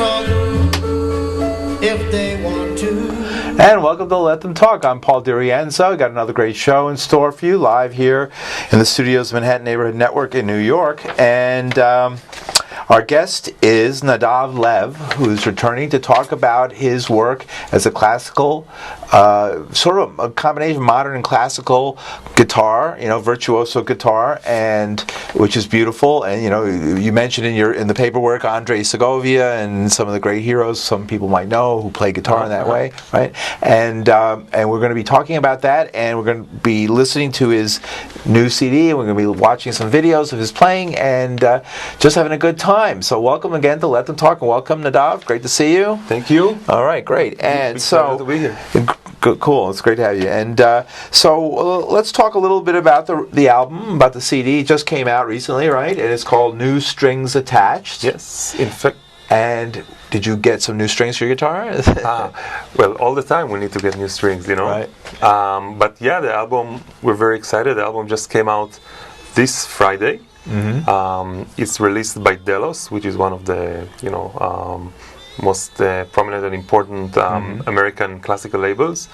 talk if they want to. And welcome to Let Them Talk. I'm Paul DiRienzo. Got another great show in store for you, live here in the studios of Manhattan Neighborhood Network in New York. And our guest is Nadav Lev, who's returning to talk about his work as a classical, sort of a combination of modern and classical guitar, virtuoso guitar, and which is beautiful. And you mentioned in the paperwork Andrei Segovia and some of the great heroes some people might know who play guitar in that way, right? And we're going to be talking about that, and we're going to be listening to his new CD, and we're going to be watching some videos of his playing, and just having a good time. So welcome again to Let Them Talk, and welcome Nadav. Great to see you. Thank you. All right, great. And so to be here. Cool. It's great to have you. And so let's talk a little bit about the album, about the CD. It just came out recently, right? And it's called New Strings Attached. Yes, in fact. And did you get some new strings for your guitar? Well, all the time we need to get new strings, Right. But yeah, the album, we're very excited. The album just came out this Friday. Mm-hmm. It's released by Delos, which is one of the most prominent and important American classical labels.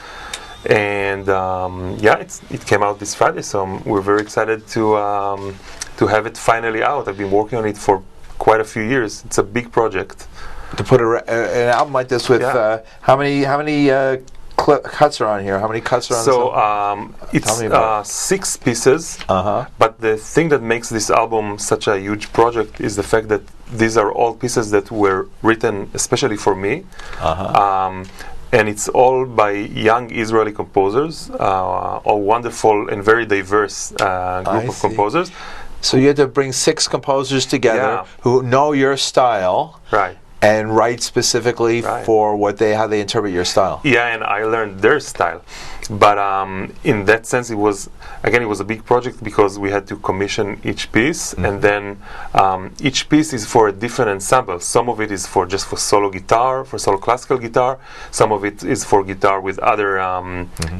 And it came out this Friday, so we're very excited to have it finally out. I've been working on it for quite a few years. It's a big project. To put an album like this with how many cuts are on here? How many cuts are on? So it's 6 pieces. But the thing that makes this album such a huge project is the fact that these are all pieces that were written especially for me. And it's all by young Israeli composers, all wonderful and very diverse group of composers. So you had to bring 6 composers together who know your style, right? And write specifically for how they interpret your style. Yeah, and I learned their style. But in that sense, it was a big project because we had to commission each piece, and then each piece is for a different ensemble. Some of it is for solo guitar, for solo classical guitar. Some of it is for guitar with other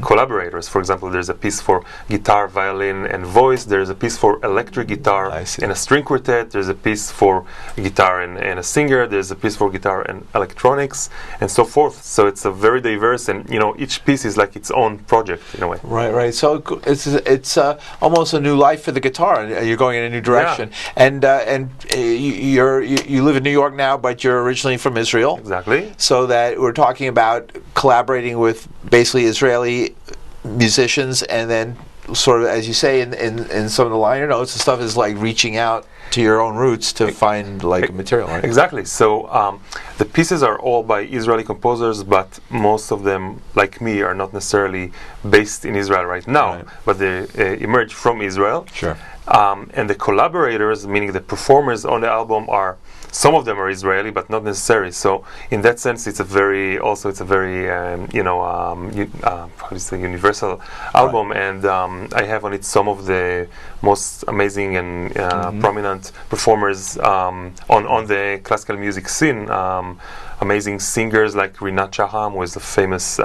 collaborators. For example, there's a piece for guitar, violin, and voice. There's a piece for electric guitar and a string quartet. There's a piece for guitar and a singer. There's a piece for guitar and electronics, and so forth. So it's a very diverse, and each piece is like its own project in a way. Right. So it's almost a new life for the guitar. You're going in a new direction. Yeah. And you live in New York now, but you're originally from Israel. Exactly. So that we're talking about collaborating with basically Israeli musicians, and then sort of, as you say in some of the liner notes and stuff, is like reaching out to your own roots to find material. Right? Exactly. So the pieces are all by Israeli composers, but most of them, like me, are not necessarily based in Israel right now, but they emerge from Israel. Sure. And the collaborators, meaning the performers on the album, some of them are Israeli, but not necessarily. So in that sense, it's a very universal album, and I have on it some of the most amazing and prominent performers on the classical music scene. Amazing singers like Rinat Shaham, who is a famous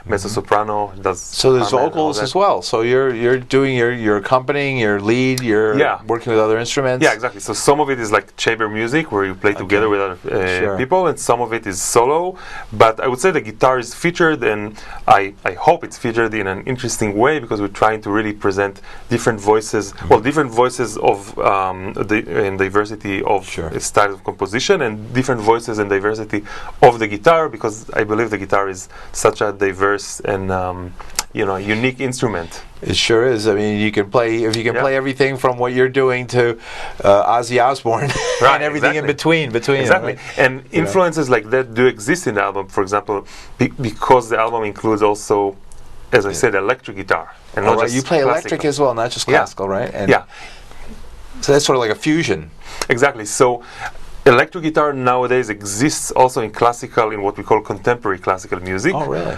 mezzo-soprano. So there's vocals as well. So you're doing you're accompanying, your lead, you're working with other instruments. Yeah, exactly. So some of it is like chamber music, where you play together with other people, and some of it is solo. But I would say the guitar is featured, and I hope it's featured in an interesting way, because we're trying to really present different voices, different voices of and diversity of styles of composition, and different voices and diversity of the guitar, because I believe the guitar is such a diverse and unique instrument. It sure is. I mean, you can play play everything from what you're doing to Ozzy Osbourne and everything in between. Exactly. And influences like that do exist in the album. For example, because the album includes also, as I said, electric guitar, and not just you play classical. electric as well, not just classical, right? And so that's sort of like a fusion. Exactly. So electric guitar nowadays exists also in what we call contemporary classical music. Oh, really?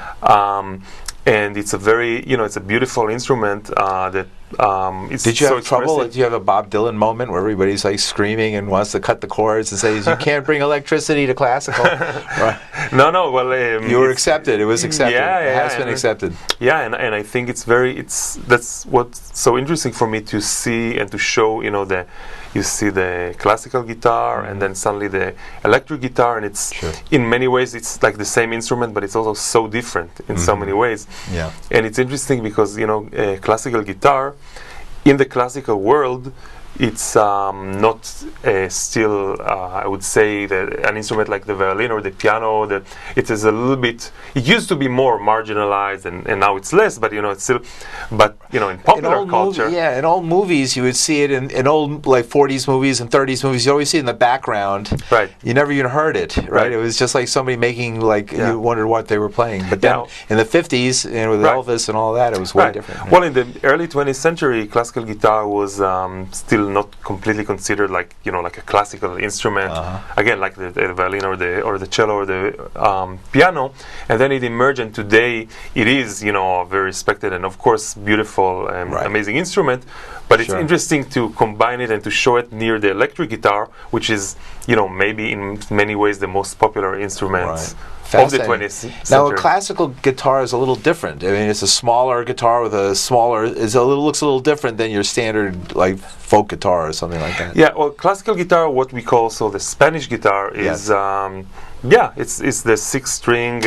And it's a very, it's a beautiful instrument that is. Did you so have trouble? expressive. Did you have a Bob Dylan moment where everybody's like screaming and wants to cut the chords and says, "You can't bring electricity to classical"? Right. No. Well, you were accepted. It was accepted. It has been accepted. Yeah, and I think that's what's so interesting for me to see and to show. you see the classical guitar, and then suddenly the electric guitar, and it's in many ways it's like the same instrument, but it's also so different in so many ways. Yeah. And it's interesting because classical guitar in the classical world, it's not still, I would say, an instrument like the violin or the piano. It is a little bit. It used to be more marginalized, and now it's less. But it's still. But in popular culture, in old movies, you would see it in old like 40s movies and 30s movies. You always see it in the background. Right. You never even heard it. Right. It was just like somebody making you wondered what they were playing. But then in the 50s, with Elvis and all that, it was way different. Right? Well, in the early 20th century, classical guitar was still not completely considered like a classical instrument, again like the violin or the cello or the piano, and then it emerged, and today it is very respected and of course beautiful and amazing instrument. But it's interesting to combine it and to show it near the electric guitar, which is maybe in many ways the most popular instrument of the 20th century. Now, a classical guitar is a little different. I mean, it's a smaller guitar with looks a little different than your standard like folk guitar or something like that. Yeah, well, classical guitar, what we call the Spanish guitar, is it's the 6-string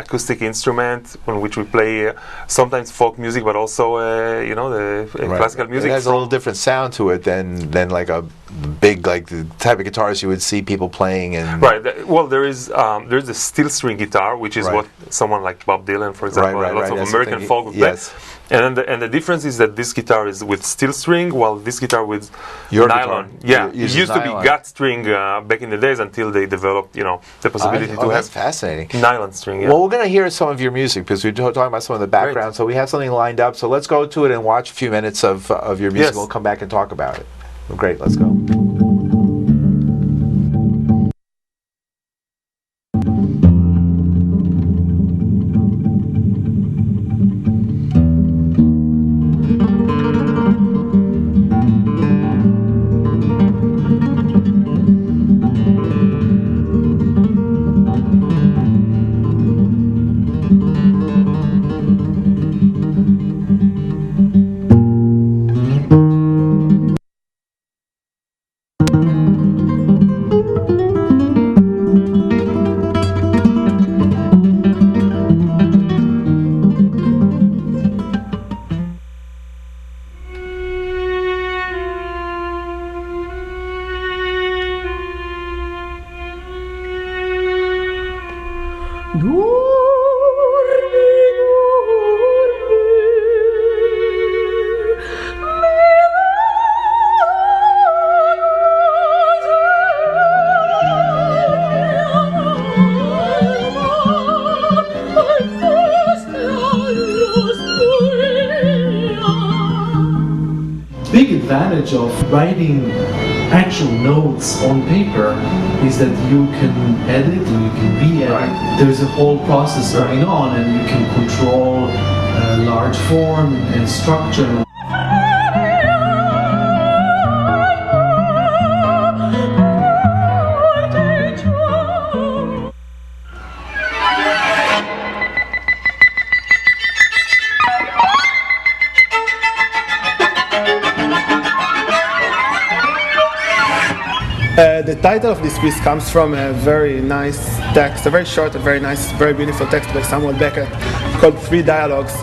acoustic instrument on which we play sometimes folk music, but also the classical music. It has a little different sound to it than like a big the type of guitars you would see people playing. And there is the steel string guitar, which is what someone like Bob Dylan, for example, lots of American folk would play. And the difference is that this guitar is with steel string, while this guitar with nylon. It used to be gut string back in the days until they developed, the possibility to have fascinating nylon string. Yeah. Well, we're going to hear some of your music because we're talking about some of the background. So we have something lined up. So let's go to it and watch a few minutes of your music. We'll come back and talk about it. Well, great. Let's go. Big advantage of writing actual notes on paper is that you can edit and you can re-edit. There's a whole process going on, and you can control large form and structure. The title of this piece comes from a very nice text, a very short and very nice, very beautiful text by Samuel Beckett called 3 Dialogues.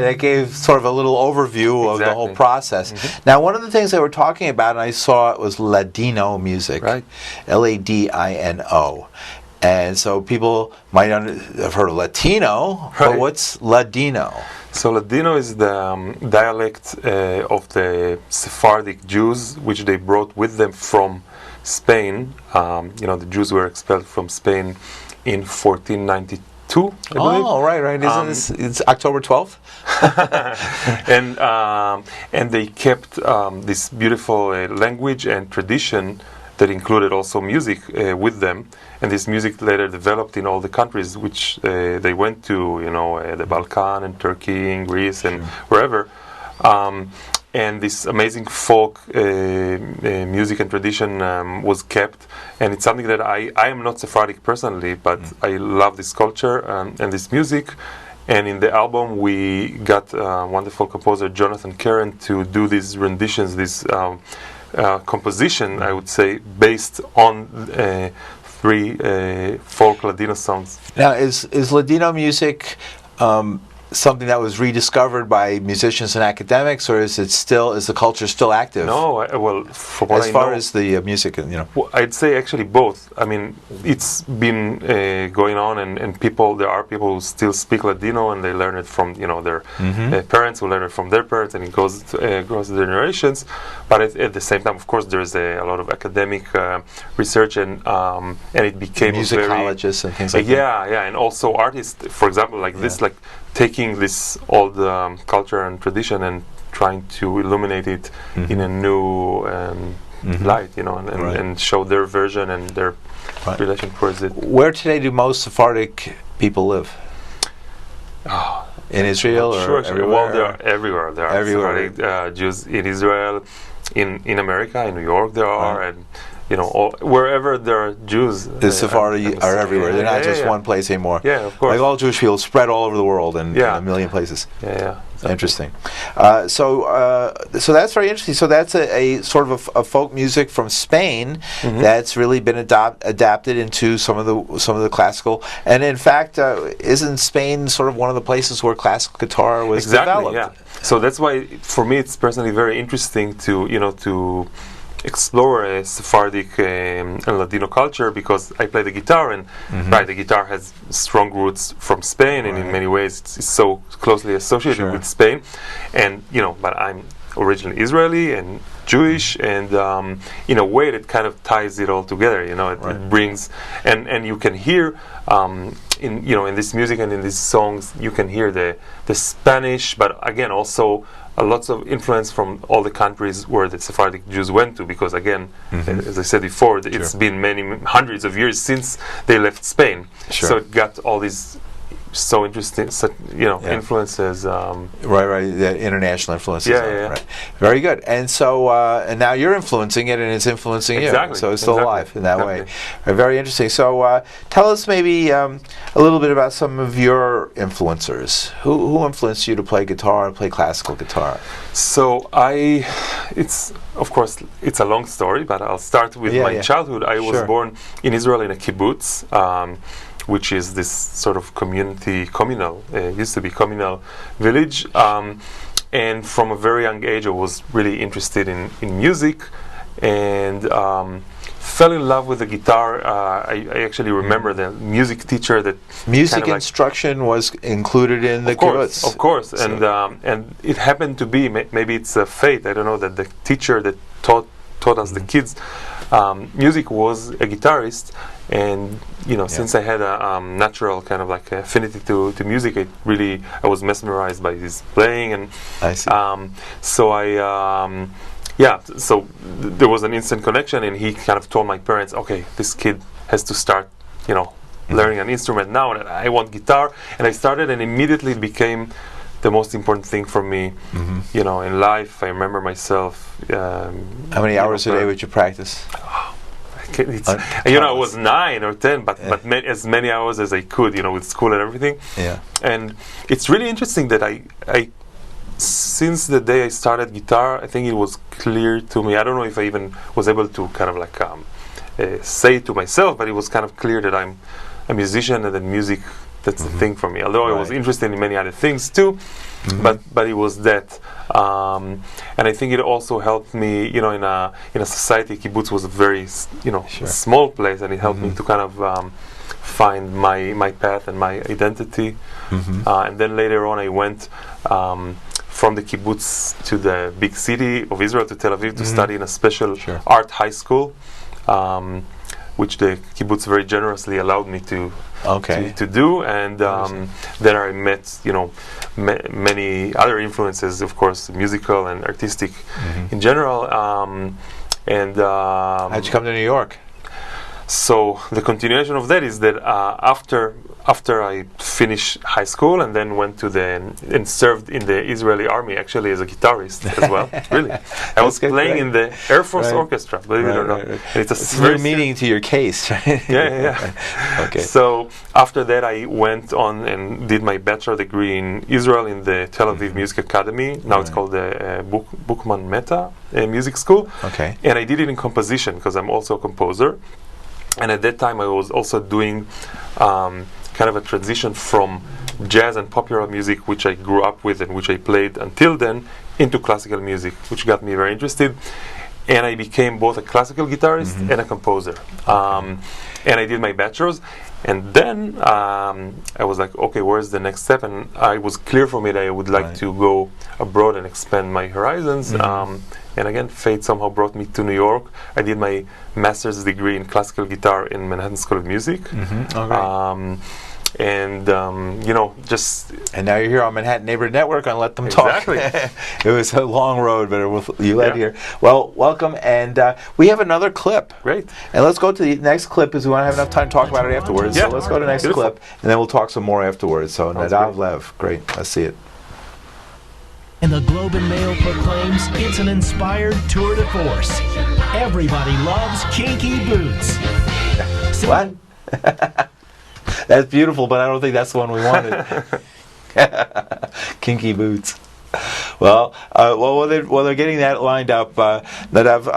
it gave sort of a little overview of the whole Exactly. process. Now, one of the things they were talking about, and I saw it, was Ladino music. Right. Ladino. And so people might have heard of Latino, but Right. what's Ladino? So Ladino is the dialect of the Sephardic Jews, which they brought with them from Spain. The Jews were expelled from Spain in 1492, I believe. Oh, right. Isn't this, it's October 12th? And they kept this beautiful language and tradition that included also music with them, and this music later developed in all the countries which they went to, the Balkan and Turkey and Greece and wherever. And this amazing folk music and tradition was kept, and it's something that I am not Sephardic personally, but I love this culture and this music. And in the album, we got wonderful composer Jonathan Karen to do these renditions, this composition, I would say, based on 3 folk Ladino songs. Now, is Ladino music something that was rediscovered by musicians and academics, or is the culture still active? No, well, from what as I far know, as the music, well, I'd say actually both. I mean, it's been going on, and there are people who still speak Ladino, and they learn it from their parents, who learn it from their parents, and it goes across the generations. But at the same time, of course, there's a lot of academic research, and it became musicologists and things like that. Yeah, and also artists, for example, like this, like taking this old culture and tradition and trying to illuminate it in a new light, and show their version and their relation towards it. Where today do most Sephardic people live? In Israel or everywhere? Well, they are everywhere. There are Everywhere. Sephardic Jews in Israel, in America, in New York there are, and wherever there are Jews. The Sephardi are everywhere. They're not just one place anymore. Yeah, of course. Like all Jewish people spread all over the world in a million places. Yeah. Interesting. So that's very interesting. So that's a sort of a folk music from Spain that's really been adapted into some of the classical. And in fact, isn't Spain sort of one of the places where classical guitar was developed? Yeah. So that's why, for me, it's personally very interesting to explore Sephardic and Ladino culture, because I play the guitar, and the guitar has strong roots from Spain, and in many ways it's so closely associated with Spain, and but I'm originally Israeli and Jewish, and in a way that kind of ties it all together. It brings, and you can hear in this music and in these songs, you can hear the Spanish, but again also lots of influence from all the countries where the Sephardic Jews went to, because again, as I said before, it's been many hundreds of years since they left Spain. So it got all these so interesting, influences. The international influences. Yeah. Right. Very good. And so, and now you're influencing it, and it's influencing you. So it's still alive in that way. Very interesting. So, tell us maybe a little bit about some of your influencers. Who influenced you to play guitar and play classical guitar? So of course, it's a long story, but I'll start with my childhood. I was born in Israel in a kibbutz, which is this sort of communal, used to be communal village. And from a very young age, I was really interested in music, and fell in love with the guitar. I actually remember the music teacher that music instruction was included in the kibbutz. Of course, and it happened to be, maybe it's a fate, I don't know, that the teacher that taught us the kids music was a guitarist. And since I had a natural kind of like affinity to music, I was mesmerized by his playing, and I see. So there was an instant connection, and he kind of told my parents, okay, this kid has to start learning an instrument now, and I want guitar. And I started, and immediately it became the most important thing for me in life. I remember myself how many hours a day would you practice? I was 9 or 10, but as many hours as I could, with school and everything. And it's really interesting that I since the day I started guitar, I think it was clear to me. I don't know if I even was able to kind of like say it to myself, but it was kind of clear that I'm a musician, and that music That's the thing for me. Although I was interested in many other things too, but it was that. And I think it also helped me, in a society. Kibbutz was a very small place, and it helped me to kind of find my path and my identity. And then later on, I went from the kibbutz to the big city of Israel, to Tel Aviv, to study in a special art high school, which the kibbutz very generously allowed me to do. And then I met many other influences, of course, musical and artistic in general. How'd you come to New York? So the continuation of that is that after I finished high school and then went and served in the Israeli army, actually as a guitarist as well. Really, I was playing in the Air Force Orchestra, believe it or not. And it's very meaning to your case. Yeah. Okay. So after that, I went on and did my bachelor degree in Israel in the Tel Aviv Music Academy. Now it's called the Bookman Meta Music School. Okay. And I did it in composition because I'm also a composer. And at that time, I was also doing kind of a transition from jazz and popular music, which I grew up with and which I played until then, into classical music, which got me very interested. And I became both a classical guitarist and a composer. And I did my bachelor's. And then I was like, okay, where's the next step? And it was clear for me that I would like to go abroad and expand my horizons. And again, fate somehow brought me to New York. I did my master's degree in classical guitar in Manhattan School of Music. And just... And now you're here on Manhattan Neighborhood Network on Let Them Talk. Exactly. It was a long road, but you led here. Well, welcome, and we have another clip. Great. And let's go to the next clip, because we want to have enough time to talk about it afterwards. Yeah. So let's go to the next clip, and then we'll talk some more afterwards. So Nadav Lev, great. Let's see it. And the Globe and Mail proclaims it's an inspired tour de force. Everybody loves kinky boots. What? That's beautiful, but I don't think that's the one we wanted. Kinky boots. Well, while they're getting that lined up, Nadav.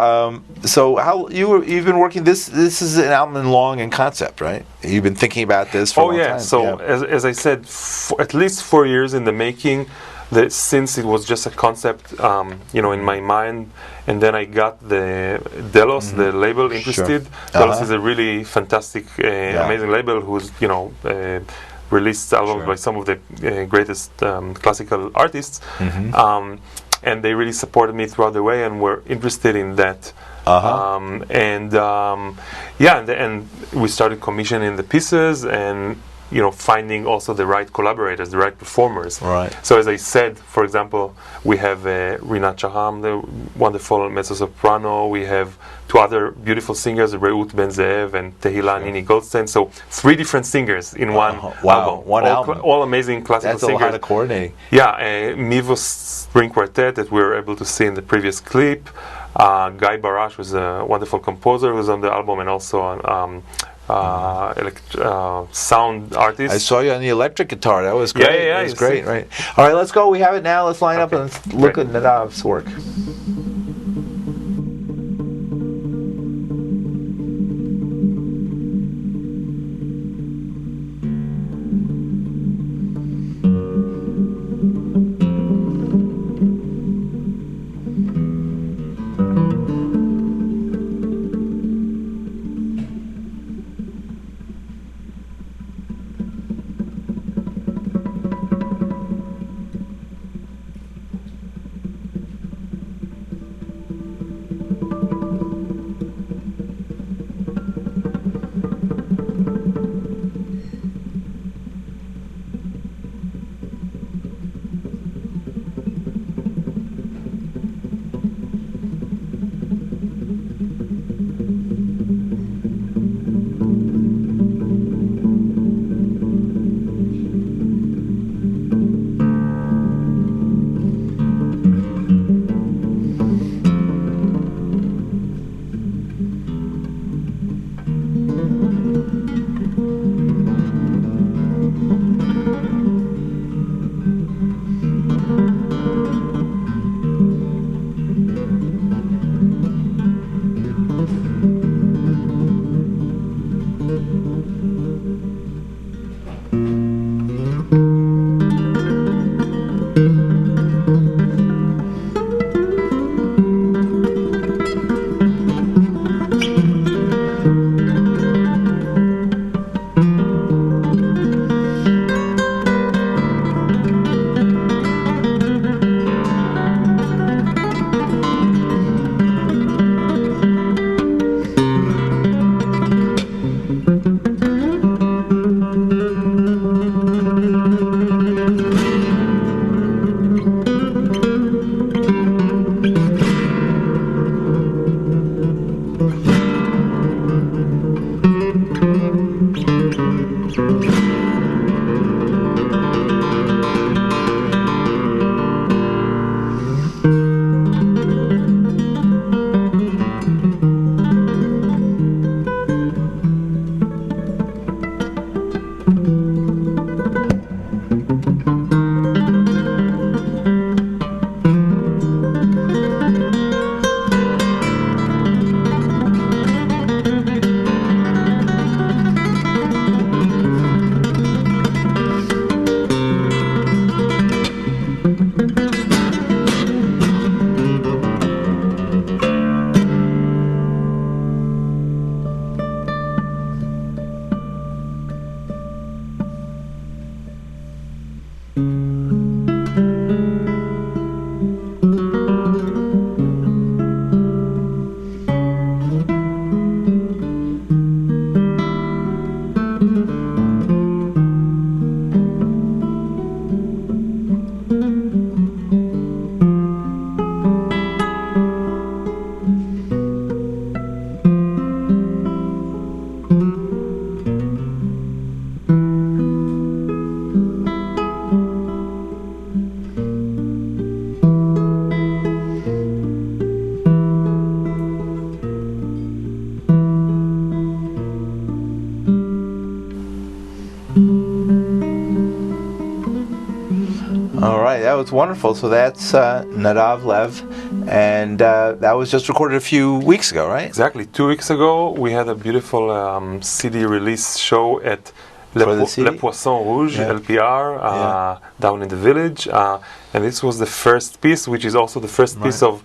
So you've been working this? This is an album long in concept, right? You've been thinking about this for a long time. So as I said, at least 4 years in the making. Since it was just a concept, in my mind, and then I got the Delos, the label, interested. Delos is a really fantastic, amazing label who's released albums by some of the greatest classical artists, and they really supported me throughout the way and were interested in that. And we started commissioning the pieces and finding also the right collaborators, the right performers. Right. So as I said, for example, we have Rinat Shaham, the wonderful mezzo-soprano. We have two other beautiful singers, Reut Ben Zeev and Tehila Nini Goldstein. So 3 different singers in one album. One album. All amazing classical singers. That's a lot of coordinating. Yeah, Mivos String Quartet that we were able to see in the previous clip. Guy Barash was a wonderful composer who was on the album, and also on sound artist. I saw you on the electric guitar. That was great. Yeah, it was great. Right. All right, let's go. We have it now. Let's line up and let's look at Nadav's work. that was wonderful. So that's Nadav Lev, and that was just recorded a few weeks ago, right? Exactly. 2 weeks ago, we had a beautiful CD release show at Le Poisson Rouge, LPR, down in the village. And this was the first piece, which is also the first piece of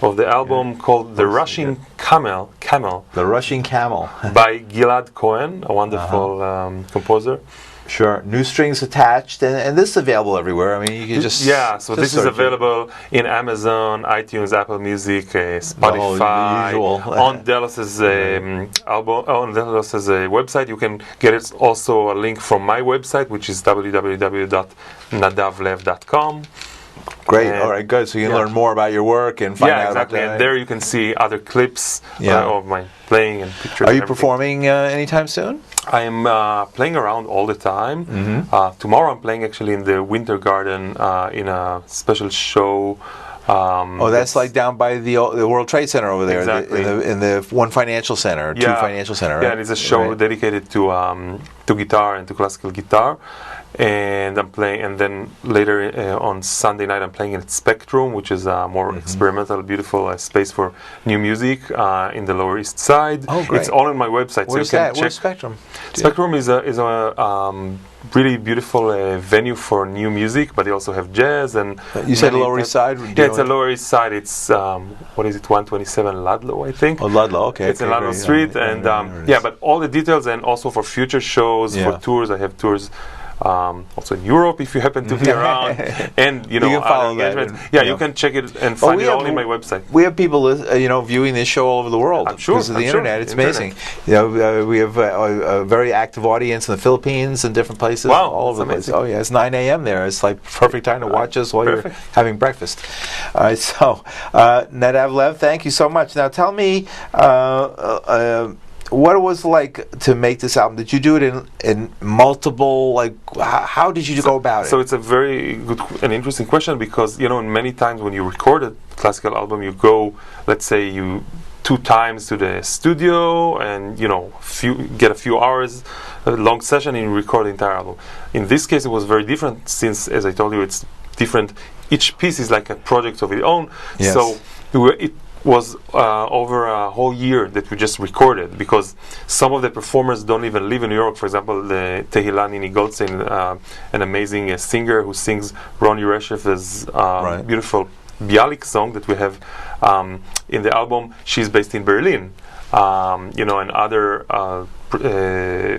the album called The Rushing Camel. The Rushing Camel. By Gilad Cohen, a wonderful composer. Sure. New strings attached, and this is available everywhere. I mean, you can just so this is available in Amazon, iTunes, Apple Music, Spotify, on Dallas's album, on Dallas's website. You can get it also a link from my website, which is www.nadavlev.com. Great. All right, good. So you can learn more about your work and find out exactly. about that. And there you can see other clips of my playing and pictures. Are you performing anytime soon? I am playing around all the time. Tomorrow I'm playing actually in the Winter Garden in a special show. That's like down by the World Trade Center over there, exactly. in the One Financial Center, Two Financial Center, right? Yeah, and it's a show dedicated to guitar and to classical guitar. And I'm playing, and then later on Sunday night I'm playing at Spectrum, which is a more experimental, beautiful space for new music in the Lower East Side. Oh, great. It's all on my website. Where's so you can that? Where's Spectrum? Spectrum is a really beautiful venue for new music, but they also have jazz and. You said Lower East Side? Yeah, it's a Lower East Side. It's 127 Ludlow, I think. Oh, Ludlow. Okay. It's in Ludlow Street, and but all the details and also for future shows, for tours. I have tours. Also in Europe, if you happen to be around, and you can follow that. You can check it and find it all on my website. We have people, viewing this show all over the world because of the internet. It's amazing. We have a very active audience in the Philippines and different places, all over the place. Oh yeah, it's 9 a.m. there. It's like perfect time to watch us while you're having breakfast. All right, so Nadav Lev, thank you so much. Now tell me. What it was like to make this album? Did you do it in multiple, how did you go about it? So it's a very good and interesting question because, many times when you record a classical album, you go, let's say you 2 times to the studio and, get a few hours, a long session and you record the entire album. In this case, it was very different since, as I told you, it's different. Each piece is like a project of its own. Yes. So it was over a whole year that we just recorded because some of the performers don't even live in New York. For example, the Tehillah Nini Goldstein, an amazing singer who sings Ron Ureshev's beautiful Bialik song that we have in the album. She's based in Berlin, and other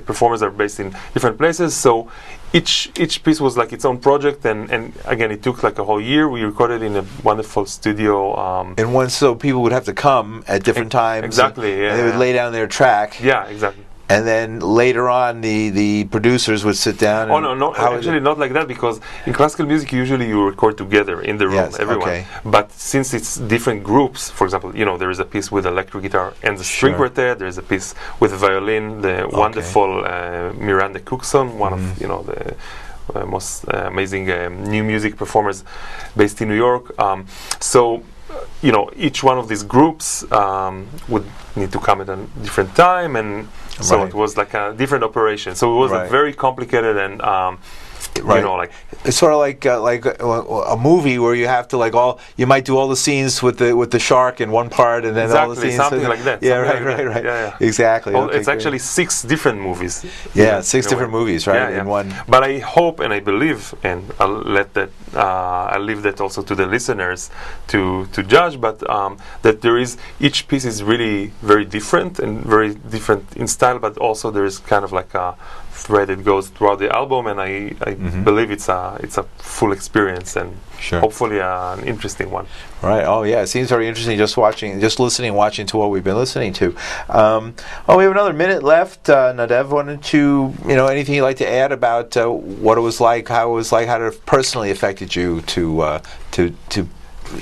performers are based in different places. So each piece was like its own project, and again, it took like a whole year. We recorded in a wonderful studio. And so people would have to come at different times. Exactly, and they would lay down their track. Yeah, exactly. And then later on, the producers would sit down. Actually not like that, because in classical music usually you record together in the room, everyone. Okay. But since it's different groups, for example, there is a piece with electric guitar and the string quartet. There is a piece with violin, the wonderful Miranda Cookson, one of the most amazing new music performers based in New York. Each one of these groups would need to come at a different time, and so it was like a different operation. So it was a very complicated and it's sort of like a movie where you have to you might do all the scenes with the shark in one part and then all the scenes something like that. Yeah, right. Yeah. Exactly. Well, it's actually 6 different movies. Yeah, 6 different movies, right? Yeah. In one. But I hope and I believe, and I'll leave that also to the listeners to judge. But that there is each piece is really very different and very different in style, but also there is kind of like a thread that goes throughout the album, and I believe it's a full experience and hopefully an interesting one. Right. Oh yeah, it seems very interesting. Just listening, watching to what we've been listening to. We have another minute left. Nadav, wanted you anything you'd like to add about what it was like, how it personally affected you to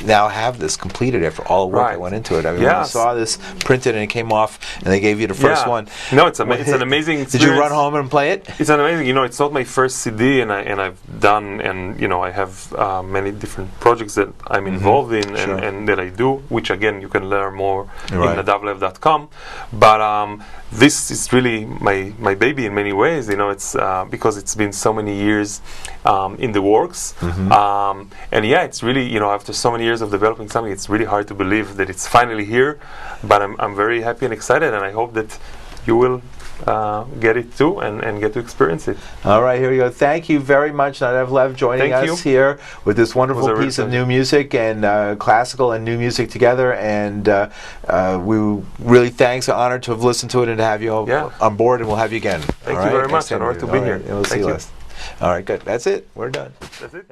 now have this completed after all the work that went into it. I mean, when you saw this printed and it came off, and they gave you the first one. No, it's an amazing experience. Did you run home and play it? It's an amazing. It's not my first CD, and I've done, and I have many different projects that I'm involved in, and that I do, which again you can learn more in nadavlev.com. But this is really my baby in many ways. It's because it's been so many years in the works, and it's really after so many years of developing something, it's really hard to believe that it's finally here. But I'm very happy and excited, and I hope that you will get it too and get to experience it. All right, here we go. Thank you very much, Nadav Lev, joining us here with this wonderful piece of new music and classical and new music together. And we really thanks, an honor to have listened to it and to have you on board, and we'll have you again. Thank you very much. An honor to be here. We'll see you. All right, good. That's it. We're done. That's it.